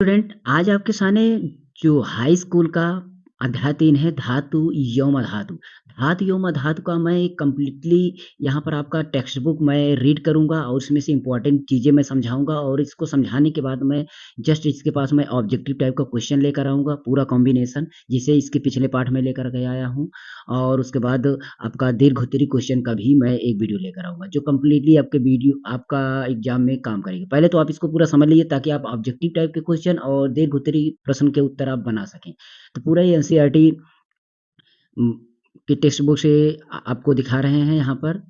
Student आज आपके सामने जो हाई स्कूल का अध्याय 3 है धातु यौम धातु। धातु यौम धातु का मैं कंप्लीटली यहाँ पर आपका टेक्स्ट बुक मैं रीड करूँगा और उसमें से इम्पोर्टेंट चीज़ें मैं समझाऊँगा और इसको समझाने के बाद मैं जस्ट इसके पास मैं ऑब्जेक्टिव टाइप का क्वेश्चन लेकर आऊँगा पूरा कॉम्बिनेशन जिसे इसके पिछले पाठ में लेकर के आया हूँ। और उसके बाद आपका दीर्घोत्तरी क्वेश्चन का भी मैं एक वीडियो लेकर आऊँगा जो कंप्लीटली आपके वीडियो आपका एग्ज़ाम में काम करेगी। पहले तो आप इसको पूरा समझ लीजिए ताकि आप ऑब्जेक्टिव टाइप के क्वेश्चन और दीर्घोत्तरी प्रश्न के उत्तर आप बना सकें। तो पूरा ये एनसीईआरटी उम, के टेक्स्ट बुक से आपको दिखा रहे हैं यहाँ पर।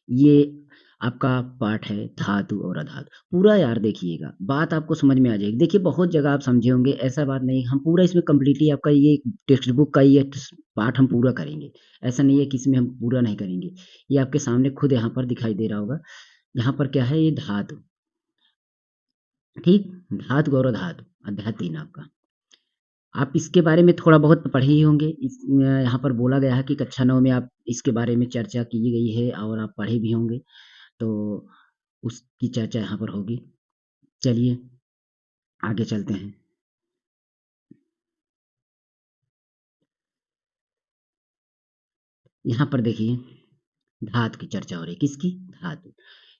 ये आपका पाठ है धातु और अधातु। पूरा यार देखिएगा, बात आपको समझ में आ जाएगी। देखिए बहुत जगह आप समझे होंगे, ऐसा बात नहीं हम पूरा इसमें कंप्लीटली आपका ये टेक्स्ट बुक का ये पाठ हम पूरा करेंगे। ऐसा नहीं है कि इसमें हम पूरा नहीं करेंगे। ये आपके सामने खुद यहाँ पर दिखाई दे रहा होगा। यहाँ पर क्या है ये धातु, ठीक? धातु और अधातु, अध्याय 3 आपका। आप इसके बारे में थोड़ा बहुत पढ़े ही होंगे। यहाँ पर बोला गया है कि कक्षा 9 में आप इसके बारे में चर्चा की गई है और आप पढ़े भी होंगे, तो उसकी चर्चा यहाँ पर होगी। चलिए आगे चलते हैं। यहाँ पर देखिए धातु की चर्चा हो रही है, किसकी? धातु।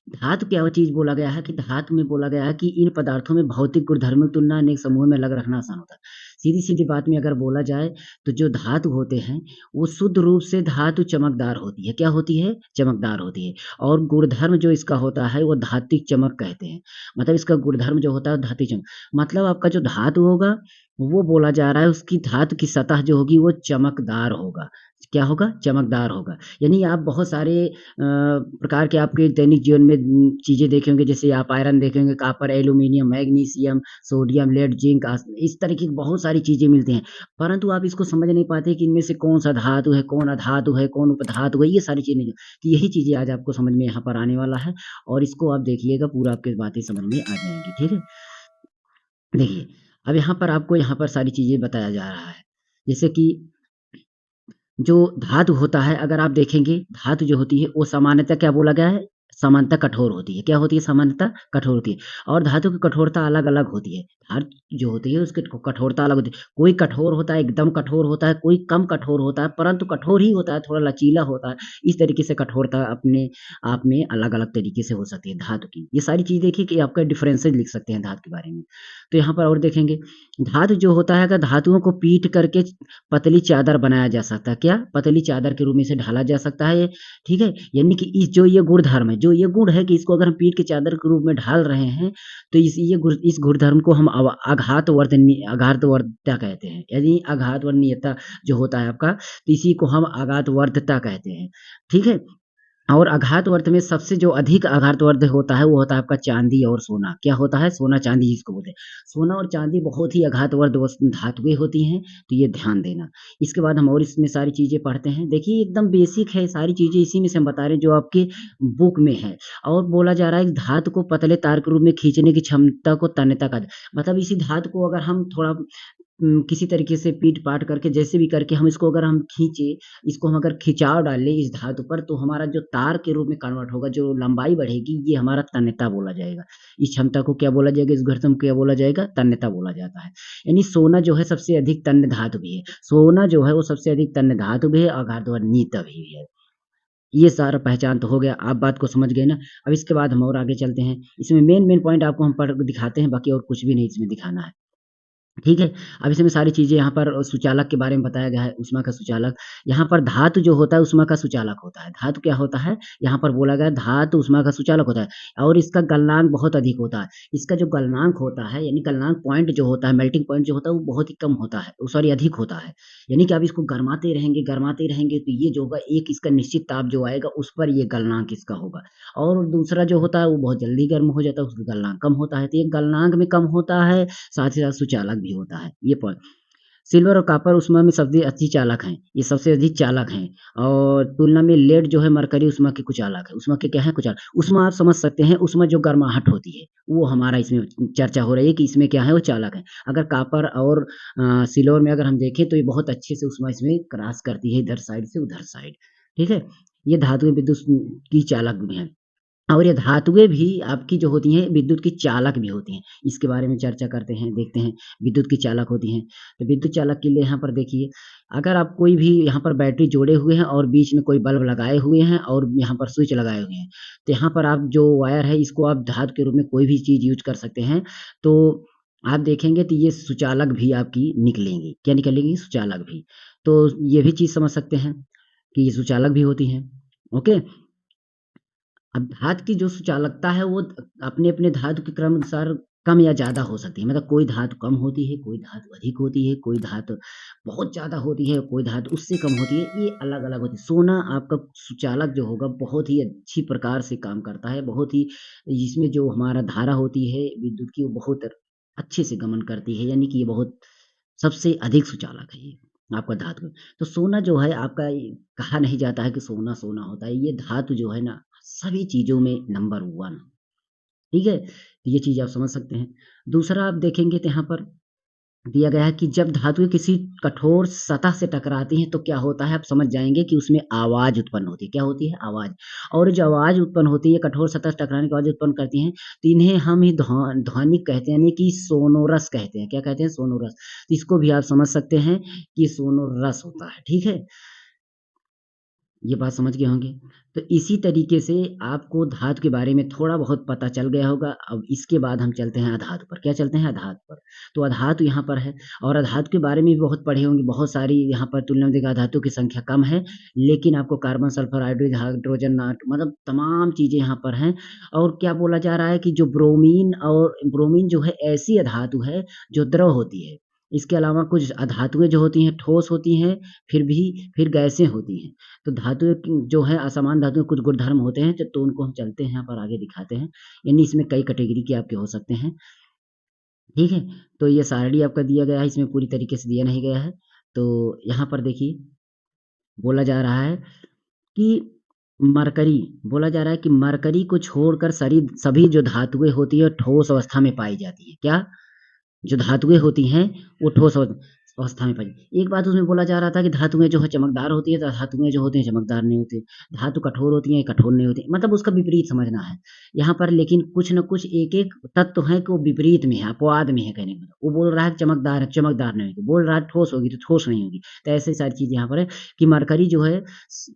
धातु क्या वो चीज़ बोला गया है कि धातु में बोला गया है कि इन पदार्थों में भौतिक गुणधर्मों की तुलना अनेक समूह में अलग रखना आसान होता है। सीधी-सीधी बात में अगर बोला जाए तो जो धातु होते हैं, वो शुद्ध रूप से धातु चमकदार होती है। क्या होती है? चमकदार होती है और गुणधर्म जो इसका होता है वो धात्विक चमक कहते हैं। मतलब इसका गुणधर्म जो होता है धात्विक चमक। मतलब आपका जो धातु होगा, वो बोला जा रहा है उसकी धातु की सतह जो होगी वो चमकदार होगा। क्या होगा? चमकदार होगा। यानी आप बहुत सारे प्रकार के आपके दैनिक जीवन में चीज़ें देखे होंगे जैसे आप आयरन देखे होंगे, copper, aluminium, magnesium, sodium, lead, zinc इस तरह की बहुत सारी चीज़ें मिलती हैं। परंतु आप इसको समझ नहीं पाते कि इनमें से कौन-सा धातु है, कौन अधातु है, कौन उपधातु है, ये सारी चीज़ें नहीं। तो यही चीज़ें आज आपको समझ में यहाँ पर आने वाला है और इसको आप देखिएगा पूरा आपकी बातें समझ में आ जाएँगी, ठीक है? देखिए, अब यहाँ पर आपको यहाँ पर सारी चीज़ें बताया जा रहा है। जैसे कि जो धातु होता है अगर आप देखेंगे, धातु जो होती है वो सामान्यतः क्या बोला गया है? सामान्यतः कठोर होती है। क्या होती है सामान्यतः? कठोर होती है और धातु की कठोरता अलग-अलग होती है। धातु जो होती है उसकी कठोरता अलग होती है। कोई कठोर होता है, एकदम कठोर होता है, कोई कम कठोर होता है, परंतु कठोर ही होता है, थोड़ा लचीला होता है। इस तरीके से कठोरता अपने आप में अलग-अलग तरीके से हो सकती है धातु की। ये सारी चीज़ देखिए कि आपका डिफरेंसेस लिख सकते हैं धातु के बारे में। तो यहाँ पर और देखेंगे, धातु जो होता है अगर धातुओं को पीट करके पतली चादर बनाया जा सकता है। क्या? पतली चादर के रूप में इसे ढाला जा सकता है, ठीक है? यानी कि इस जो ये गुणधर्म है, जो ये गुण है कि इसको अगर हम पीट के चादर के रूप में ढाल रहे हैं, तो इस गुणधर्म को हम आघातवर्धता कहते हैं। यानी आघातवर्णीयता जो होता है आपका, तो इसी को हम आघातवर्धता कहते हैं, ठीक है? और आघातवर्त में सबसे जो अधिक आघातवर्त होता है, वो होता है आपका चाँदी और सोना। क्या होता है? सोना-चाँदी जिसको बोलते हैं। सोना और चाँदी बहुत ही आघातवर्त धातुएँ होती हैं, तो ये ध्यान देना। इसके बाद हम और इसमें सारी चीज़ें पढ़ते हैं। देखिए एकदम बेसिक है, सारी चीज़ें इसी में से हम बता रहे हैं जो आपके बुक में है और बोला जा रहा है कि धातु को पतले तार के रूप में खींचने की क्षमता को तन्यता कहा मतलब इसी धातु को अगर हम थोड़ा किसी तरीके से पीट-पाट करके जैसे भी करके हम इसको अगर हम खींचे, इसको हम अगर खिंचाव डालें इस धातु पर तो हमारा जो तार के रूप में कन्वर्ट होगा, जो लंबाई बढ़ेगी ये हमारा तन्यता बोला जाएगा। इस क्षमता को क्या बोला जाएगा, इस घर्षण को क्या बोला जाएगा? तन्यता बोला जाता है। यानी सोना जो है सबसे अधिक तन्य धातु भी है। सोना जो है वो सबसे अधिक तन्य धातु भी है, आघातवर्णीय भी है। ये सारा पहचान तो हो गया, आप बात को समझ गए ना? अब इसके बाद हम और आगे चलते हैं। इसमें मेन-मेन पॉइंट आपको हम पढ़ दिखाते हैं, बाकी और कुछ भी नहीं इसमें दिखाना है। ठीक है? अब इसमें सारी चीज़ें यहाँ पर सुचालक के बारे में बताया गया है, ऊष्मा का सुचालक। यहाँ पर धातु जो होता है ऊष्मा का सुचालक होता है। धातु क्या होता है? यहाँ पर बोला गया है धातु ऊष्मा का सुचालक होता है और इसका गलनांक बहुत अधिक होता है। इसका जो गलनांक होता है यानी गलनांक पॉइंट जो होता है, मेल्टिंग पॉइंट जो होता है वो बहुत ही कम होता है, सॉरी अधिक होता है। यानी कि आप इसको गरमाते रहेंगे तो ये जो होगा एक इसका निश्चित ताप जो आएगा उस पर ये गलनांक इसका होगा। और दूसरा जो होता है वो बहुत जल्दी गर्म हो जाता है, उसका गलनांक कम होता है। तो ये गलनांक में कम होता है साथ ही साथ सुचालक भी होता है, ये पॉइंट। सिल्वर और कॉपर ऊष्मा में सबसे अच्छी चालक हैं, ये सबसे अधिक चालक हैं और तुलना में लेड जो है मरकरी ऊष्मा के कुचालक है। ऊष्मा के क्या है? कुचालक। ऊष्मा आप समझ सकते हैं, ऊष्मा जो गर्माहट होती है, वो हमारा इसमें चर्चा हो रही है कि इसमें क्या है? वो चालक है। अगर कॉपर और सिल्वर में अगर हम देखें तो ये बहुत अच्छे से ऊष्मा इसमें क्रॉस करती है इधर साइड से उधर साइड, ठीक है? ये धातुएँ विद्युत की चालक भी हैं। और ये धातुएँ भी आपकी जो होती हैं विद्युत की चालक भी होती हैं। इसके बारे में चर्चा करते हैं, देखते हैं विद्युत की चालक होती हैं। तो विद्युत चालक के लिए यहाँ पर देखिए, अगर आप कोई भी यहाँ पर बैटरी जोड़े हुए हैं और बीच में कोई बल्ब लगाए हुए हैं और यहाँ पर स्विच लगाए हुए हैं, तो यहाँ पर आप जो वायर है इसको आप धातु के रूप में कोई भी चीज़ यूज़ कर सकते हैं। तो आप देखेंगे तो ये सुचालक भी आपकी निकलेंगी। क्या निकलेंगी? सुचालक भी। तो ये भी चीज़ समझ सकते हैं कि ये सुचालक भी होती हैं। ओके? अब धातु की जो सुचालकता है वो अपने-अपने धातु के क्रमानुसार कम या ज़्यादा हो सकती है। मतलब कोई धातु कम होती है, कोई धातु अधिक होती है, कोई धातु बहुत ज़्यादा होती है, कोई धातु उससे कम होती है, ये अलग-अलग होती है। सोना आपका सुचालक जो होगा बहुत ही अच्छी प्रकार से काम करता है, बहुत ही इसमें जो हमारा धारा होती है विद्युत की वो बहुत अच्छे से गमन करती है, यानी कि ये बहुत सबसे अधिक सुचालक है ये, आपका धातु। तो सोना जो है आपका ये कहा नहीं जाता है कि सोना, सोना होता है। ये धातु जो है ना सभी चीज़ों में नंबर 1 ठीक है? तो ये चीज़ आप समझ सकते हैं। दूसरा आप देखेंगे तो यहाँ पर दिया गया है कि जब धातुएँ किसी कठोर सतह से टकराती हैं तो क्या होता है आप समझ जाएँगे कि उसमें आवाज़ उत्पन्न होती है। क्या होती है? आवाज़। और जो आवाज़ उत्पन्न होती है कठोर सतह से टकराने के बाद जो उत्पन्न करती हैं, तो इन्हें हम ही ध्वनिक कहते हैं यानी कि सोनोरस कहते हैं। क्या कहते हैं? सोनोरस। तो इसको भी आप समझ सकते हैं कि सोनोरस होता है। ठीक है? ये बात समझ गए होंगे। तो इसी तरीके से आपको धातु के बारे में थोड़ा बहुत पता चल गया होगा। अब इसके बाद हम चलते हैं अधातु पर। क्या चलते हैं? अधातु पर। तो अधातु यहाँ पर है और अधातु के बारे में भी बहुत पढ़े होंगे। बहुत सारी यहाँ पर तुलना में देखा अधातु की संख्या कम है, लेकिन आपको कार्बन, सल्फर, हाइड्रोजन, मतलब तमाम चीज़ें यहाँ पर हैं। और क्या बोला जा रहा है कि जो ब्रोमीन और ब्रोमीन जो है ऐसी अधातु है जो द्रव होती है। इसके अलावा कुछ अधातुएँ जो होती हैं ठोस होती हैं, फिर गैसें होती हैं। तो धातुएँ की जो है असमान धातुएँ कुछ गुणधर्म होते हैं तो उनको हम चलते हैं यहाँ पर आगे दिखाते हैं। यानी इसमें कई कैटेगरी के आपके हो सकते हैं, ठीक है? तो ये सारणी आपका दिया गया है, इसमें पूरी तरीके से दिया नहीं गया है। तो यहाँ पर देखिए बोला जा रहा है कि मरकरी बोला जा रहा है कि मरकरी को छोड़कर सभी जो धातुएँ होती हैं ठोस अवस्था में पाई जाती हैं। क्या? जो धातुएँ होती हैं, वो ठोस अवस्था में पाई एक बात उसमें बोला जा रहा था कि धातुएँ जो है चमकदार होती है, तो धातुएँ जो होती हैं चमकदार नहीं होती। धातु कठोर होती हैं, कठोर नहीं होती। मतलब उसका विपरीत समझना है। यहाँ पर लेकिन कुछ न कुछ एक-एक तत्व है कि वो विपरीत में है, अपवाद में है कहने का मतलब। वो बोल रहा है चमकदार है, चमकदार नहीं होगी। बोल रहा है ठोस होगी, तो ठोस नहीं होगी। तो ऐसी सारी चीज़ यहाँ पर है कि मरकरी जो है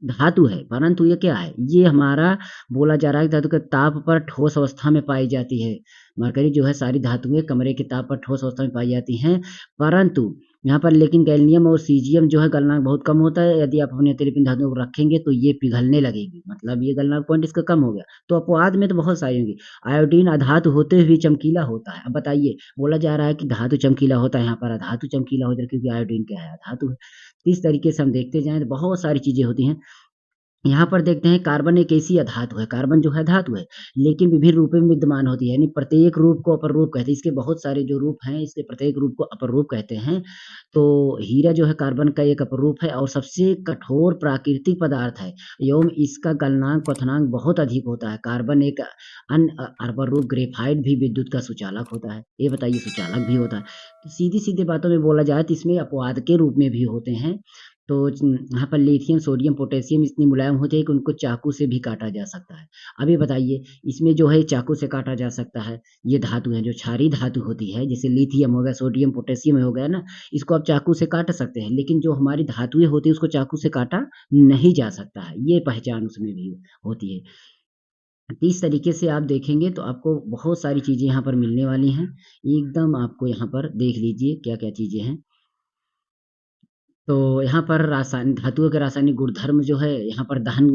धातु है, परंतु ये क्या है? ये हमारा बोला जा रहा है कि धातु के ताप पर ठोस अवस्था में पाई जाती है। मरकरी जो है सारी धातुएँ कमरे के ताप पर ठोस अवस्था में पाई जाती हैं, परंतु यहाँ पर लेकिन गैलियम और सीज़ियम जो है गलनांक बहुत कम होता है, यदि आप अपने अतिरिक्त इन धातुओं को रखेंगे तो ये पिघलने लगेगी, मतलब ये गलनांक पॉइंट इसका कम हो गया। तो अपवाद में तो बहुत सारी होंगी। आयोडीन अधातु होते हुए चमकीला होता है। अब बताइए, बोला जा रहा है कि धातु चमकीला होता है, यहाँ पर अधातु चमकीला हो जाए क्योंकि आयोडीन क्या है? अधातु है। तो इस तरीके से हम देखते जाएँ तो बहुत सारी चीज़ें होती हैं। यहाँ पर देखते हैं कार्बन एक ऐसी अधातु है, कार्बन जो है धातु है, लेकिन विभिन्न रूपों में विद्यमान होती है, यानी प्रत्येक रूप को अपर रूप कहते हैं। इसके बहुत सारे जो रूप हैं, इसके प्रत्येक रूप को अपर रूप कहते हैं। तो हीरा जो है कार्बन का एक अपर रूप है और सबसे कठोर प्राकृतिक पदार्थ है एवं इसका गलनांक, क्वथनांक बहुत अधिक होता है। कार्बन एक अन्य अपर रूप ग्रेफाइट भी विद्युत का सुचालक होता है। ये बताइए सुचालक भी होता है। तो सीधी-सीधे बातों में बोला जाए तो इसमें अपवाद के रूप में भी होते हैं। तो यहाँ पर लिथियम, सोडियम, पोटेशियम इतनी मुलायम होते हैं कि उनको चाकू से भी काटा जा सकता है। अब ये बताइए इसमें जो है चाकू से काटा जा सकता है, ये धातु है जो क्षारीय धातु होती है जैसे लिथियम हो गया, सोडियम, पोटेशियम हो गया ना, इसको आप चाकू से काट सकते हैं, लेकिन जो हमारी धातुएँ होती हैं उसको चाकू से काटा नहीं जा सकता है, ये पहचान उसमें भी होती है। तो इस तरीके से आप देखेंगे तो आपको बहुत सारी चीज़ें यहाँ पर मिलने वाली हैं, एकदम आपको यहाँ पर देख लीजिए क्या-क्या चीज़ें हैं। तो यहाँ पर रासायन धातुओं के रासायनिक गुणधर्म जो है यहाँ पर दहन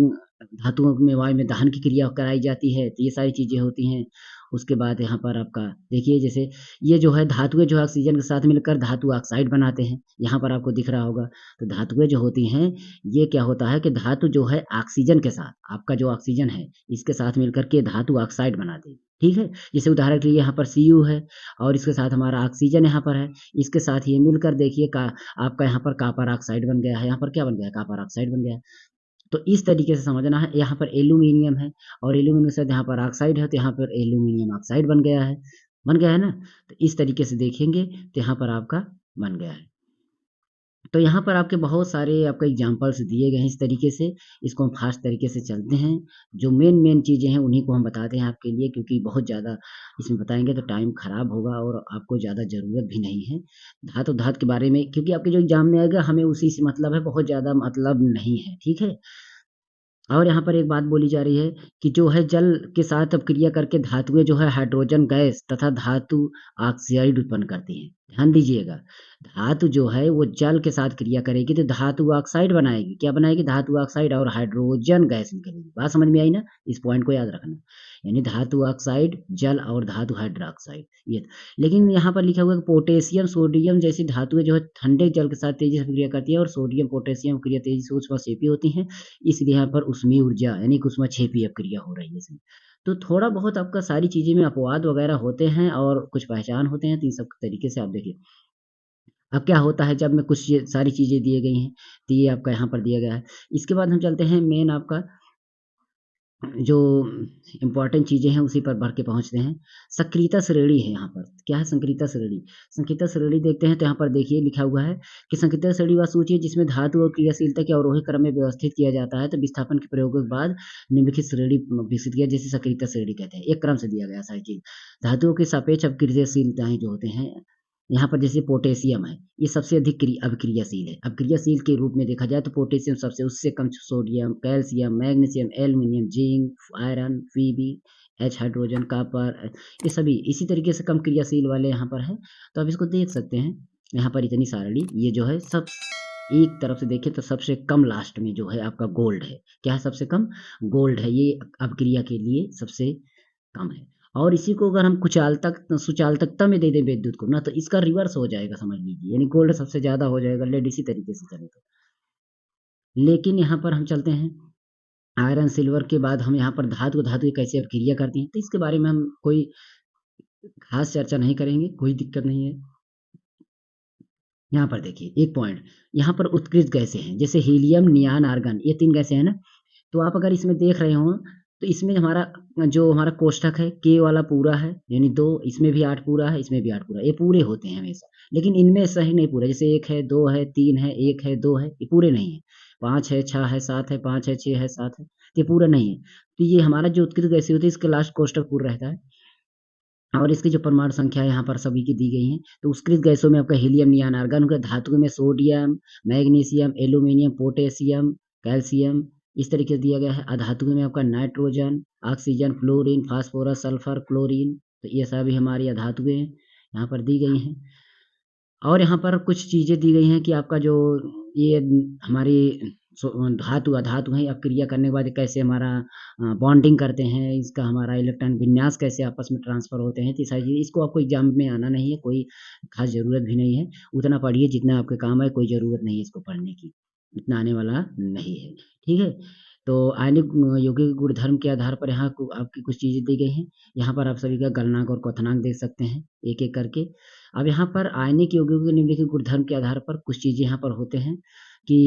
धातुओं में वायु में दहन की क्रिया कराई जाती है, तो ये सारी चीज़ें होती हैं। उसके बाद यहाँ पर आपका देखिए जैसे ये जो है धातुएँ जो है ऑक्सीजन के साथ मिलकर धातु ऑक्साइड बनाते हैं, यहाँ पर आपको दिख रहा होगा। तो धातुएँ जो होती हैं, ये क्या होता है कि धातु जो है ऑक्सीजन के साथ आपका जो ऑक्सीजन है, इसके साथ मिलकर के धातु ऑक्साइड बनाती है, ठीक है? जैसे उदाहरण के लिए यहाँ पर Cu है और इसके साथ हमारा ऑक्सीजन यहाँ पर है, इसके साथ ये मिलकर देखिए का आपका यहाँ पर कॉपर ऑक्साइड बन गया है, यहाँ पर क्या बन गया है? कॉपर ऑक्साइड बन गया है। तो इस तरीके से समझना है, यहाँ पर एल्यूमीनियम है और एल्यूमीनियम के साथ यहाँ पर ऑक्साइड है, तो यहाँ पर एल्यूमीनियम ऑक्साइड बन गया है ना? तो इस तरीके से देखेंगे तो यहाँ पर आपका बन गया है। तो यहाँ पर आपके बहुत सारे आपको एग्ज़ाम्पल्स दिए गए हैं इस तरीके से, इसको हम फ़ास्ट तरीके से चलते हैं। जो मेन चीज़ें हैं उन्हीं को हम बताते हैं आपके लिए, क्योंकि बहुत ज़्यादा इसमें बताएँगे तो टाइम ख़राब होगा और आपको ज़्यादा ज़रूरत भी नहीं है। धातु धात के बारे में, क्योंकि आपके जो एग्ज़ाम में आएगा हमें उसी से मतलब है, बहुत ज़्यादा मतलब नहीं है, ठीक है? और यहाँ पर एक बात बोली जा रही है कि जो है जल के साथ अब क्रिया करके धातुएँ जो है हाइड्रोजन गैस तथा धातु ऑक्साइड उत्पन्न करती हैं। ध्यान दीजिएगा, धातु जो है वो जल के साथ क्रिया करेगी तो धातु ऑक्साइड बनाएगी। क्या बनाएगी? धातु ऑक्साइड और हाइड्रोजन गैस निकलेगी। बात समझ में आई ना? इस पॉइंट को याद रखना। यानी धातु ऑक्साइड, जल और धातु हाइड्रोक्साइड ये। लेकिन यहाँ पर लिखा हुआ है कि पोटेशियम, सोडियम जैसी धातुएँ जो है ठंडे जल के साथ तेज़ी से क्रिया करती है और सोडियम, पोटेशियम क्रिया तेज़ी से ऊष्माक्षेपी होती हैं। इसलिए यहाँ पर ऊष्मीय ऊर्जा यानी कि ऊष्माक्षेपी क्रिया हो रही है इसमें। तो थोड़ा बहुत आपका सारी चीज़ें में अपवाद वगैरह होते हैं और कुछ पहचान होते हैं, तो इन सब तरीके से आप देखिए। अब क्या होता है जब मैं कुछ ये सारी चीज़ें दिए गई हैं, तो ये आपका यहाँ पर दिया गया है। इसके बाद हम चलते हैं मेन आपका जो इम्पोर्टेंट चीज़ें हैं उसी पर बढ़ के पहुँचते हैं। सक्रियता श्रेणी है यहाँ पर। क्या है सक्रियता श्रेणी? सक्रियता श्रेणी देखते हैं तो यहाँ पर देखिए लिखा हुआ है कि सक्रियता श्रेणी वह सूची है जिसमें धातु और क्रियाशीलता के अवरोही क्रम में व्यवस्थित किया जाता है। तो विस्थापन के प्रयोगों के बाद निम्नलिखित श्रेणी विकसित किया, जिसे सक्रियता श्रेणी कहते हैं। एक क्रम से दिया गया सारी चीज़। धातुओं के सापेक्ष अपक्रियाशीलताएँ जो होते हैं, यहाँ पर जैसे पोटेशियम है, ये सबसे अधिक अभिक्रियाशील है। अभिक्रियाशील के रूप में देखा जाए तो पोटेशियम सबसे, उससे कम sodium, calcium, magnesium, aluminium, zinc, iron, Pb, H hydrogen, copper, ये सभी इसी तरीके से कम क्रियाशील वाले यहाँ पर है। तो आप इसको देख सकते हैं, यहाँ पर इतनी सारणी ये जो है सब एक तरफ से देखें तो सबसे कम लास्ट में जो है आपका गोल्ड है। क्या है? सबसे कम गोल्ड है। ये अभिक्रिया के लिए सबसे कम है। और इसी को अगर हम सुचालकता में दे दें विद्युत को ना, तो इसका रिवर्स हो जाएगा, समझ लीजिए। यानी गोल्ड सबसे ज़्यादा हो जाएगा, लेड इसी तरीके से चले तो। लेकिन यहाँ पर हम चलते हैं आयरन, सिल्वर के बाद हम यहाँ पर धातु कैसे अभिक्रिया करती हैं, तो इसके बारे में हम कोई खास चर्चा नहीं करेंगे, कोई दिक्कत नहीं है। यहाँ पर देखिए एक पॉइंट, यहाँ पर उत्कृष्ट गैसें हैं, जैसे हीलियम, नियान, आर्गन, ये 3 गैसें हैं ना। तो आप अगर इसमें देख रहे हो, तो इसमें हमारा कोष्ठक है, K वाला पूरा है, यानी 2, इसमें भी 8 पूरा है, इसमें भी 8 पूरा है, ये पूरे होते हैं हमेशा। लेकिन इनमें सही नहीं पूरा, जैसे 1 है, 2 है, 3 है, 1 है, 2 है, ये पूरे नहीं है। 5 है, 6 है, 7 है, 5 है, 6 है, 7 है, तो ये पूरा नहीं है। तो ये हमारा जो उत्कृष्ट गैसें होती है, इसके लास्ट कोष्ठक पूरा रहता है। और इसकी जो परमाणु संख्या यहाँ पर सभी की दी गई है। तो उत्कृष्ट गैसों में आपका हीलियम, नियान, आर्गन हो गया। धातु में sodium, magnesium, aluminium, potassium, calcium, इस तरीके से दिया गया है। अधातु में आपका nitrogen, oxygen, fluorine, phosphorus, sulphur, chlorine, तो ये सभी हमारी अधातुएँ यहाँ पर दी गई हैं। और यहाँ पर कुछ चीज़ें दी गई हैं कि आपका जो ये हमारी धातु हैं, अब क्रिया करने के बाद कैसे हमारा बॉन्डिंग करते हैं, इसका हमारा इलेक्ट्रॉन विन्यास कैसे आपस में ट्रांसफ़र होते हैं, तो ये सारी चीज़ें, इसको आपको एग्ज़ाम में आना नहीं है, कोई ख़ास ज़रूरत भी नहीं है। उतना पढ़िए जितना आपके काम आए, कोई ज़रूरत नहीं है इसको पढ़ने की, इतना आने वाला नहीं है, ठीक है? तो आयनिक यौगिक गुणधर्म के आधार पर यहाँ को आपकी कुछ चीज़ें दी गई हैं। यहाँ पर आप सभी का गलनांक और क्वथनांक देख सकते हैं, एक-एक करके। अब यहाँ पर आयनिक यौगिकों के निम्नलिखित गुणधर्म के आधार पर कुछ चीज़ें यहाँ पर होते हैं कि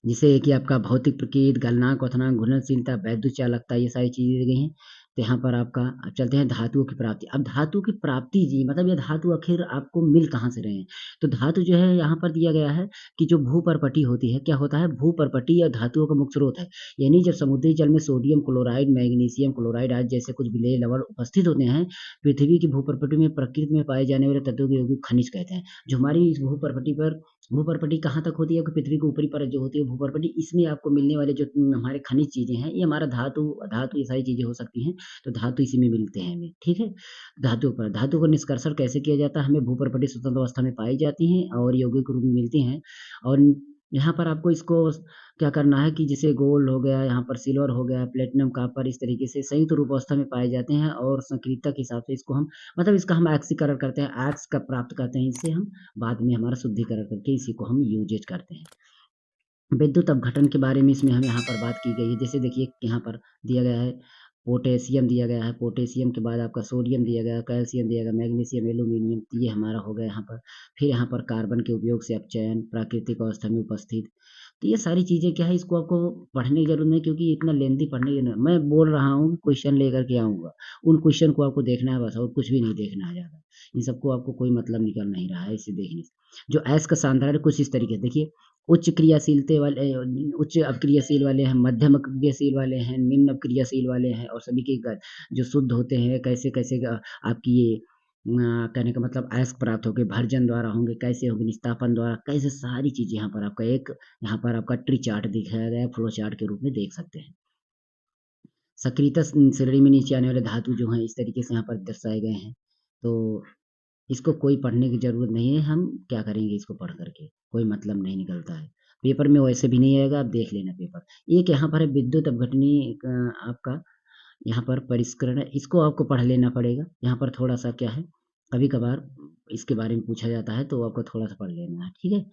जैसे कि आपका भौतिक प्रकृति, गलनांक, क्वथनांक, घुलनशीलता, वैद्युत चालकता, ये सारी चीज़ें दी गई हैं। तो यहाँ पर आपका अब चलते हैं धातुओं की प्राप्ति। अब धातु की प्राप्ति जी मतलब ये धातु आखिर आपको मिल कहाँ से रहे हैं? तो धातु जो है यहाँ पर दिया गया है कि जो भूपर्पटी होती है, क्या होता है? भूपर्पटी या धातुओं का मुख्य स्रोत है। यानी जब समुद्री जल में सोडियम क्लोराइड, मैग्नीशियम क्लोराइड आदि जैसे कुछ विलेय लवण उपस्थित होते हैं, पृथ्वी की भूपर्पटी में प्रकृति में पाए जाने वाले तत्वों को यौगिक खनिज कहते हैं। जो हमारी इस भूपर्पटी कहाँ तक होती है कि पृथ्वी की ऊपरी परत जो होती है भूपर्पटी, इसमें आपको मिलने वाले जो हमारे खनिज चीज़ें हैं, ये हमारा धातु धातु ये सारी चीज़ें हो सकती हैं, तो धातु इसी में मिलते हैं हमें, ठीक है? धातु का निष्कर्षण कैसे किया जाता है? हमें भूपर्पटी स्वतंत्र अवस्था में पाई जाती हैं और यौगिक रूप में मिलती हैं। और यहाँ पर आपको इसको क्या करना है कि जैसे गोल्ड हो गया, यहाँ पर सिल्वर हो गया, प्लेटिनम, कॉपर, इस तरीके से संयुक्त रूप अवस्था में पाए जाते हैं और सक्रियता के हिसाब से इसको हम मतलब इसका हम ऑक्सीकरण करते हैं, ऑक्स का प्राप्त करते हैं, इससे हम बाद में हमारा शुद्धिकरण करके इसी को हम यूजेज करते हैं। विद्युत अपघटन के बारे में इसमें हमें यहाँ पर बात की गई है। जैसे देखिए यहाँ पर दिया गया है, पोटेशियम दिया गया है, पोटेशियम के बाद आपका सोडियम दिया गया है, कैल्शियम दिया गया, मैग्नीशियम, एल्यूमीनियम, तो ये हमारा हो गया यहाँ पर। फिर यहाँ पर कार्बन के उपयोग से अपचयन, प्राकृतिक अवस्था में उपस्थित, तो ये सारी चीज़ें क्या है, इसको आपको पढ़ने की ज़रूरत नहीं, क्योंकि इतना लेंथी पढ़ने की न मैं बोल रहा हूँ, क्वेश्चन लेकर के आऊँगा। उन क्वेश्चन को आपको देखना है बस, और कुछ भी नहीं देखना है ज़्यादा। इन सबको आपको कोई मतलब निकल नहीं रहा है इसे देखने से। जो ऐश का सांधारण कुछ इस तरीके से देखिए, उच्च क्रियाशीलते वाले उच्च अपक्रियाशील वाले हैं, मध्यम अपक्रियाशील वाले हैं, निम्न अपक्रियाशील वाले हैं, और सभी के जो शुद्ध होते हैं, कैसे-कैसे आपकी ये कहने का मतलब अयस्क प्राप्त होंगे, भर्जन द्वारा होंगे, कैसे होंगे, निस्तापन द्वारा, कैसे, सारी चीज़ें यहाँ पर आपका ट्री चार्ट दिखाया गया है, फ्लो चार्ट के रूप में देख सकते हैं। सक्रियता श्रेणी में नीचे आने वाले धातु जो हैं, इस तरीके से यहाँ पर दर्शाए गए हैं। तो इसको कोई पढ़ने की ज़रूरत नहीं है, हम क्या करेंगे इसको पढ़ कर के? कोई मतलब नहीं निकलता है। पेपर में वैसे भी नहीं आएगा, आप देख लेना पेपर। एक यहाँ पर है विद्युत अपघटनी आपका यहाँ पर परिष्करण है, इसको आपको पढ़ लेना पड़ेगा। यहाँ पर थोड़ा-सा क्या है, कभी-कभार इसके बारे में पूछा जाता है, तो आपको थोड़ा-सा पढ़ लेना है, ठीक है?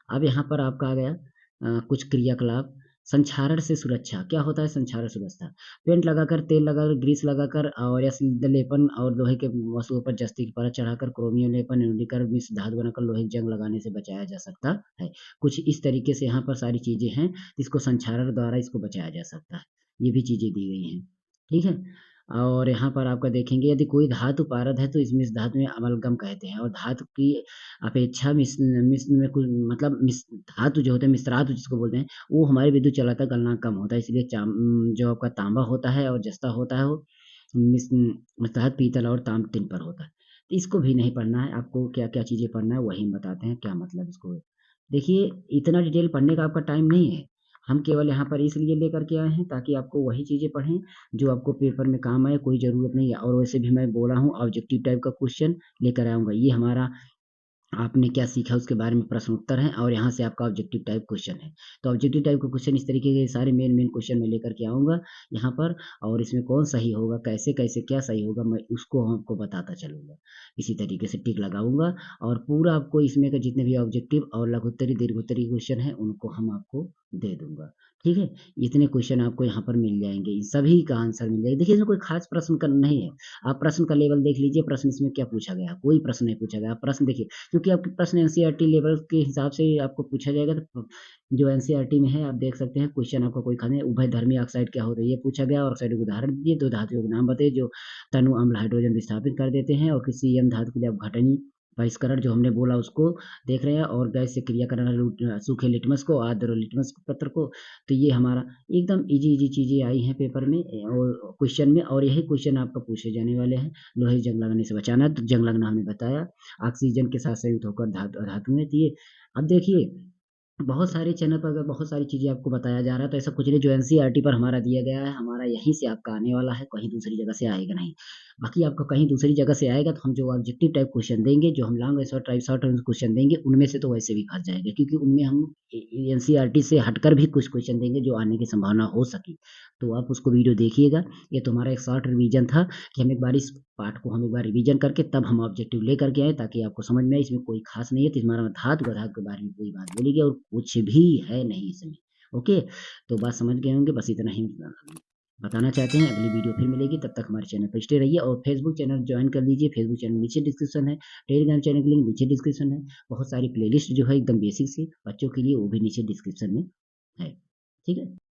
अब यहाँ पर आपका आ गया कुछ क्रियाकलाप, संक्षारण से सुरक्षा, क्या होता है संक्षारण सुरक्षा? पेंट लगाकर, तेल लगाकर, ग्रीस लगाकर, और या सीधा लेपन और लोहे के वस्तुओं पर जस्ती की परत चढ़ाकर, क्रोमियम लेपन, न्यूनीकरण मिश्र धातु बनाकर लोहे की जंग लगाने से बचाया जा सकता है। कुछ इस तरीके से यहाँ पर सारी चीज़ें हैं, जिसको संक्षारण द्वारा इसको बचाया जा सकता है। ये भी चीज़ें दी गई हैं, ठीक है? और यहाँ पर आपका देखेंगे, यदि कोई धातु पारद है तो इसमें इस धातु में अमलगम कहते हैं, और धातु की अपेक्षा मिश्र में कुछ मतलब धातु जो होते हैं, मिश्रातु जिसको बोलते हैं, वो हमारे विद्युत चालकता गलनांक कम होता है, इसलिए जो आपका तांबा होता है और जस्ता होता है, वो मिश्रात पीतल और ताम्र टिन पर होता है। तो इसको भी नहीं पढ़ना है, आपको क्या-क्या चीज़ें पढ़ना है वही हम बताते हैं, क्या मतलब इसको है। देखिए, इतना डिटेल पढ़ने का आपका टाइम नहीं है। हम केवल यहाँ पर इसलिए लेकर के आए हैं, ताकि आपको वही चीज़ें पढ़ें जो आपको पेपर में काम आए, कोई ज़रूरत नहीं है। और वैसे भी मैं बोला हूँ, ऑब्जेक्टिव टाइप का क्वेश्चन लेकर आऊँगा। ये हमारा आपने क्या सीखा उसके बारे में प्रश्न उत्तर है, और यहाँ से आपका ऑब्जेक्टिव टाइप क्वेश्चन है। तो ऑब्जेक्टिव टाइप का क्वेश्चन इस तरीके के सारे मेन क्वेश्चन मैं लेकर के आऊँगा यहाँ पर, और इसमें कौन सही होगा, कैसे-कैसे क्या सही होगा, मैं उसको आपको बताता चलूँगा। इसी तरीके से टिक लगाऊँगा, और पूरा आपको इसमें के जितने भी ऑब्जेक्टिव और लघुत्तरी, दीर्घोत्तरी क्वेश्चन हैं, उनको हम आपको दे दूँगा। ठीक है? इतने क्वेश्चन आपको यहाँ पर मिल जाएँगे, इन सभी का आंसर मिल जाएगा। देखिए, इसमें कोई ख़ास प्रश्न का नहीं है। आप प्रश्न का लेवल देख लीजिए, प्रश्न इसमें क्या पूछा गया है, कोई प्रश्न नहीं पूछा गया। आप प्रश्न देखिए, क्योंकि आपके प्रश्न एनसीईआरटी लेवल के हिसाब से आपको पूछा जाएगा, तो जो एनसीईआरटी में है आप देख सकते हैं, क्वेश्चन आपका कोई खाने उभयधर्मी ऑक्साइड क्या होता है, ये पूछा गया, और ऑक्साइड का उदाहरण दीजिए, 2 धातुओं के नाम बताइए जो तनु अम्ल हाइड्रोजन विस्थापित कर देते हैं, और किसी m धातु के लिए अपघटनीय परिष्करण जो हमने बोला उसको देख रहे हैं, और गैस से क्रिया करना सूखे लिटमस को, आर्द्र लिटमस पत्र को। तो ये हमारा एकदम ईज़ी-ईज़ी चीज़ें आई हैं पेपर में, और क्वेश्चन में, और यही क्वेश्चन आपका पूछे जाने वाले हैं। लोहे की जंग लगने से बचाना है, तो जंग लगना हमने बताया। ऑक्सीजन के साथ संयुक्त होकर धातु में, तो ये अब देखिए, बहुत सारे चैनल पर अगर बहुत सारी चीज़ें आपको बताया जा रहा है, तो ऐसा कुछ नहीं, जो एनसीईआरटी पर हमारा दिया गया है, हमारा यहीं से आपका आने वाला है, कहीं दूसरी जगह से आएगा नहीं। बाकी आपका कहीं दूसरी जगह से आएगा, तो हम जो ऑब्जेक्टिव टाइप क्वेश्चन देंगे, जो हम लॉन्ग शॉर्ट टाइप क्वेश्चन देंगे, उनमें से तो वैसे भी फँस जाएँगे, क्योंकि उनमें हम एनसीईआरटी से हटकर भी कुछ क्वेश्चन देंगे, जो आने की संभावना हो सके। तो आप उसको वीडियो देखिएगा। ये तो हमारा एक शॉर्ट रिवीजन था, कि हम एक बार इस पाठ को हम एक बार रिवीजन करके तब हम ऑब्जेक्टिव लेकर के आए, ताकि आपको समझ में आए, इसमें कोई ख़ास नहीं है। तो हमारा धातु के बारे में कोई बात बोली गई, और कुछ भी है नहीं इसमें। ओके? तो बात समझ गए होंगे, बस इतना ही बताना चाहते हैं। अगली वीडियो फिर मिलेगी, तब तक हमारे चैनल पर स्टे रहिए, और फेसबुक चैनल जॉइन कर लीजिए। फेसबुक चैनल नीचे डिस्क्रिप्शन है, टेलीग्राम चैनल की लिंक नीचे डिस्क्रिप्शन है। बहुत सारी प्लेलिस्ट जो है एकदम बेसिक सी बच्चों के लिए, वो भी नीचे डिस्क्रिप्शन में है। ठीक है?